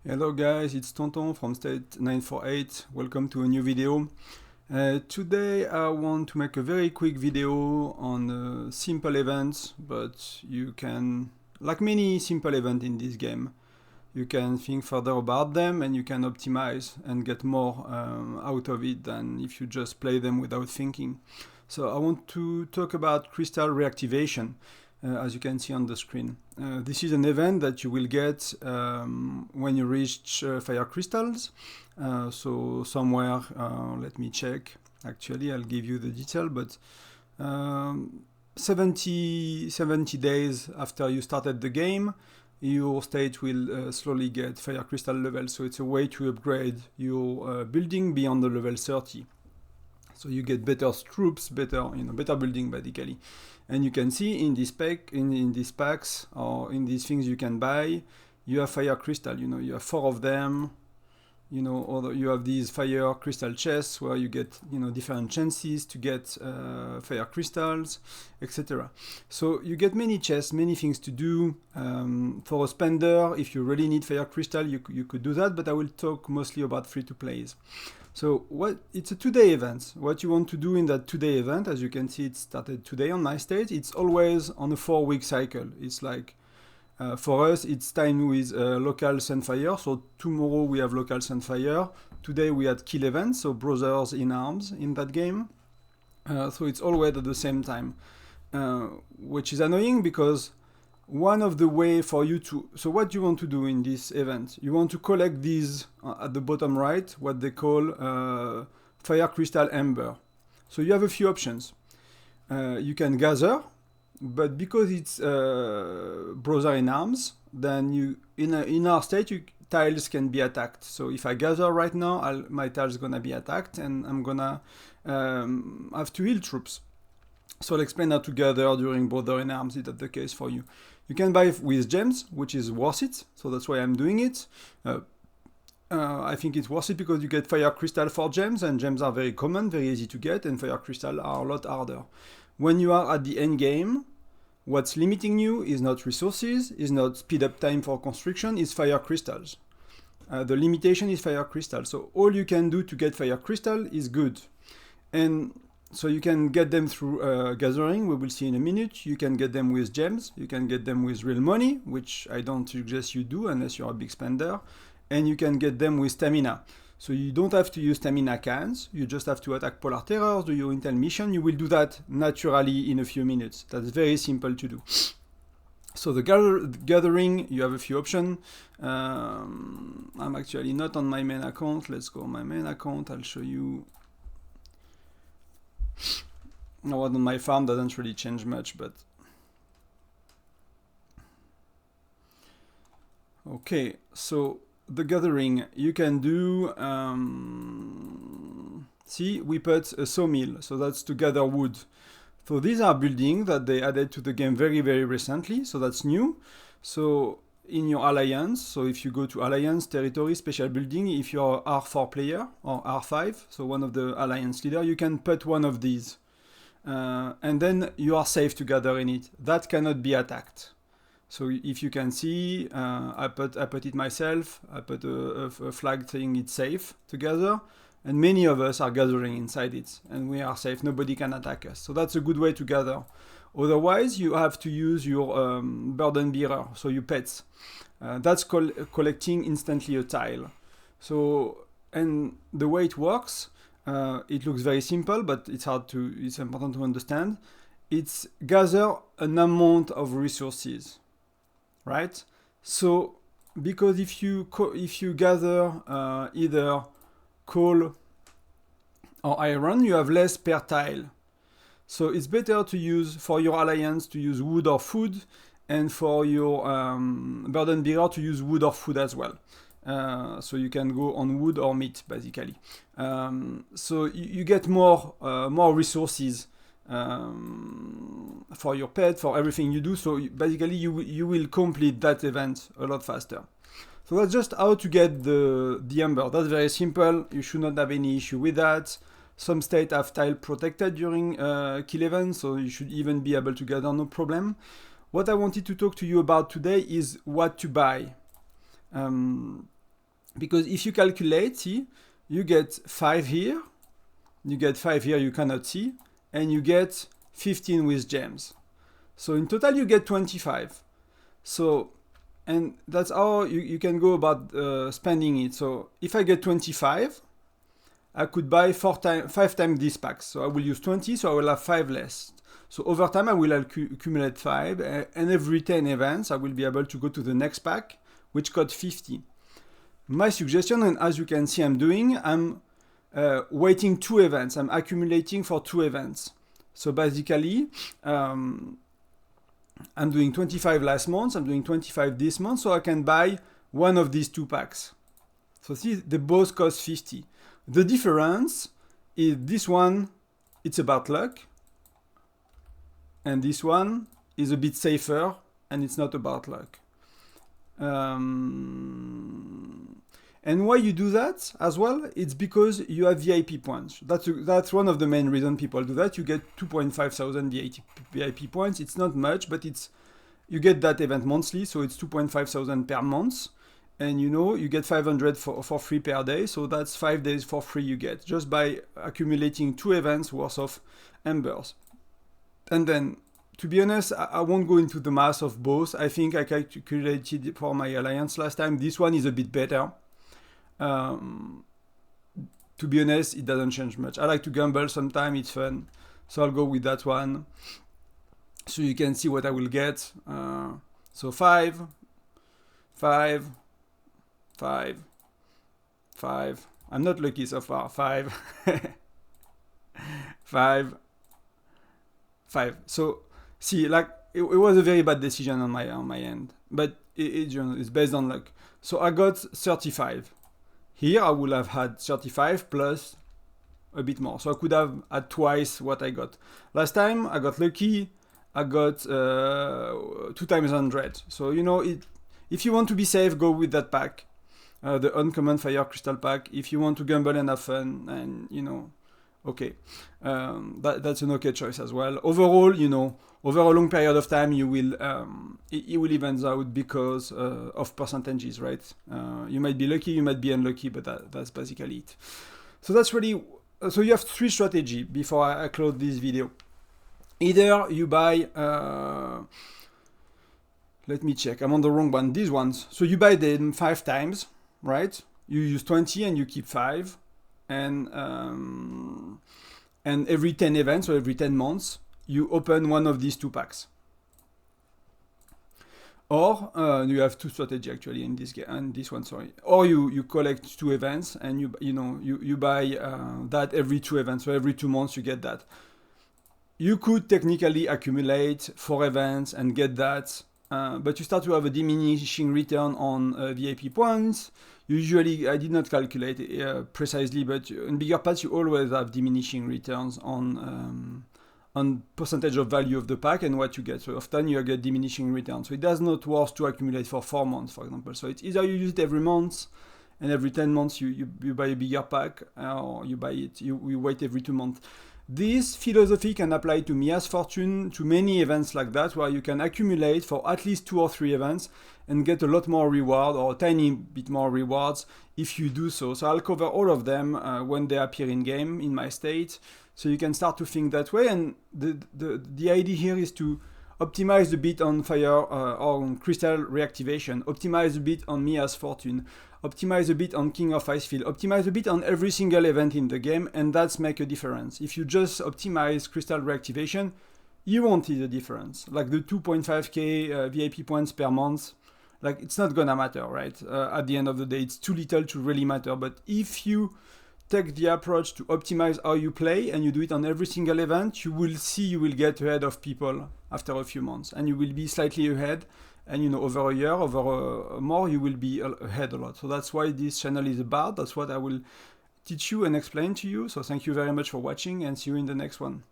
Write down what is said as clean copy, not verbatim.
Hello guys, it's Tonton from State 948. Welcome to a new video. Today I want to make a very quick video on simple events, but you can, like many simple events in this game, you can think further about them and you can optimize and get more out of it than if you just play them without thinking. So I want to talk about crystal reactivation. As you can see on the screen. This is an event that you will get when you reach fire crystals. So somewhere, let me check. Actually, I'll give you the detail, but 70 days after you started the game, your state will slowly get fire crystal level. So it's a way to upgrade your building beyond the level 30. So you get better troops, better building basically. And you can see in this pack, in these packs or in these things you can buy, you have fire crystal. You have 4 of them. Or you have these fire crystal chests where you get different chances to get fire crystals, etc. So you get many chests, many things to do. For a spender, if you really need fire crystal, you could do that. But I will talk mostly about free-to-plays. So it's a 2-day event. What you want to do in that 2-day event, as you can see, it started today on my state. It's always on a 4-week cycle. It's like, for us, it's time with local Sunfire. So tomorrow we have local Sunfire. Today we had kill events, so brothers in arms in that game. So it's always at the same time, which is annoying because one of the way for you to, so what you want to do in this event, you want to collect these at the bottom right, what they call fire crystal amber. So you have a few options. You can gather, but because it's brother in arms, then you in our state tiles can be attacked. So if I gather right now, my tiles gonna be attacked, and I'm gonna have to heal troops. So I'll explain how to gather during brother in arms if that's the case for you. You can buy with gems, which is worth it, so that's why I'm doing it. I think it's worth it because you get fire crystal for gems, and gems are very common, very easy to get, and fire crystal are a lot harder. When you are at the end game, what's limiting you is not resources, is not speed up time for construction, is fire crystals. The limitation is fire crystal, so all you can do to get fire crystal is good. And so you can get them through gathering, we will see in a minute. You can get them with gems, you can get them with real money, which I don't suggest you do unless you're a big spender. And you can get them with stamina. So you don't have to use stamina cans, you just have to attack polar terrors, do your intel mission. You will do that naturally in a few minutes. That's very simple to do. So the gathering, you have a few options. I'm actually not on my main account. Let's go on my main account, I'll show you. Now, what on my farm doesn't really change much, but okay. So the gathering you can do. See, we put a sawmill, so that's to gather wood. So these are buildings that they added to the game very, very recently. So that's new. So in your alliance, so if you go to alliance territory special building, if you're R4 player or R5, so one of the alliance leader, you can put one of these. And then you are safe to gather in it. That cannot be attacked. So if you can see, I put it myself. I put a flag saying it's safe to gather, and many of us are gathering inside it, and we are safe. Nobody can attack us. So that's a good way to gather. Otherwise, you have to use your burden bearer, so your pets. That's collecting instantly a tile. So, and the way it works, it looks very simple, but it's important to understand. It's gather an amount of resources, right? So, because if you gather either coal or iron, you have less per tile. So it's better to use, for your alliance, to use wood or food, and for your burden bearer to use wood or food as well. So you can go on wood or meat, basically. So you get more resources for your pet, for everything you do. So basically you will complete that event a lot faster. So that's just how to get the amber. That's very simple. You should not have any issue with that. Some states have tile protected during kill events, so you should even be able to gather no problem. What I wanted to talk to you about today is what to buy. because if you calculate, see, you get 5 here, you get 5 here, you cannot see, and you get 15 with gems. So in total you get 25. So, and that's how you can go about spending it. So if I get 25, I could buy 5 times this pack. So I will use 20, so I will have 5 less. So over time I will accumulate 5, and every 10 events I will be able to go to the next pack, which cost 50. My suggestion, and as you can see I'm doing, I'm waiting 2 events. I'm accumulating for 2 events. So basically, I'm doing 25 last month, I'm doing 25 this month, so I can buy one of these 2 packs. So see, they both cost 50. The difference is this one, it's about luck, and this one is a bit safer, and it's not about luck. And why you do that as well, it's because you have VIP points. That's one of the main reasons people do that. You get 2,500 VIP points. It's not much, but you get that event monthly, so it's 2,500 per month. And you get 500 for free per day, so that's 5 days for free you get, just by accumulating 2 events worth of embers. And then, to be honest, I won't go into the math of both. I think I calculated for my alliance last time. This one is a bit better. To be honest, it doesn't change much. I like to gamble sometimes, it's fun. So I'll go with that one. So you can see what I will get. So 5, 5, 5, 5. I'm not lucky so far. 5, 5, 5. So see, like it was a very bad decision on my end, but it's based on luck. So I got 35. Here I would have had 35 plus a bit more. So I could have had twice what I got. Last time I got lucky, I got 2 times 100. So if you want to be safe, go with that pack. The uncommon fire crystal pack. If you want to gamble and have fun, and okay, that's an okay choice as well. Overall, over a long period of time, you will it will even out because of percentages, right? You might be lucky, you might be unlucky, but that's basically it. So that's really so you have 3 strategies before I close this video. Either you buy. Let me check. I'm on the wrong one. These ones. So you buy them 5 times, right? You use 20 and you keep 5, and every 10 events or every 10 months, you open one of these 2 packs. Or you have 2 strategies actually in this game, and this one, sorry. Or you collect 2 events and you buy that every 2 events. So every 2 months you get that. You could technically accumulate 4 events and get that. But you start to have a diminishing return on VIP points. Usually, I did not calculate it precisely, but in bigger packs, you always have diminishing returns on percentage of value of the pack and what you get. So often you get diminishing returns. So it does not worth to accumulate for 4 months, for example. So it's either you use it every month, and every 10 months you buy a bigger pack, or you buy it, you wait every 2 months. This philosophy can apply to Mia's Fortune, to many events like that, where you can accumulate for at least 2 or 3 events and get a lot more reward, or a tiny bit more rewards if you do so. So I'll cover all of them when they appear in game in my state. So you can start to think that way. And the idea here is to optimize a bit on fire or on crystal reactivation, optimize a bit on Mia's Fortune, optimize a bit on King of Icefield, optimize a bit on every single event in the game, and that's make a difference. If you just optimize crystal reactivation, you won't see the difference. Like the 2.5k VIP points per month, like it's not gonna matter, right? At the end of the day, it's too little to really matter. But if you take the approach to optimize how you play and you do it on every single event, you will see you will get ahead of people after a few months, and you will be slightly ahead. And over a year, over more, you will be ahead a lot. So that's why this channel is about. That's what I will teach you and explain to you. So thank you very much for watching, and see you in the next one.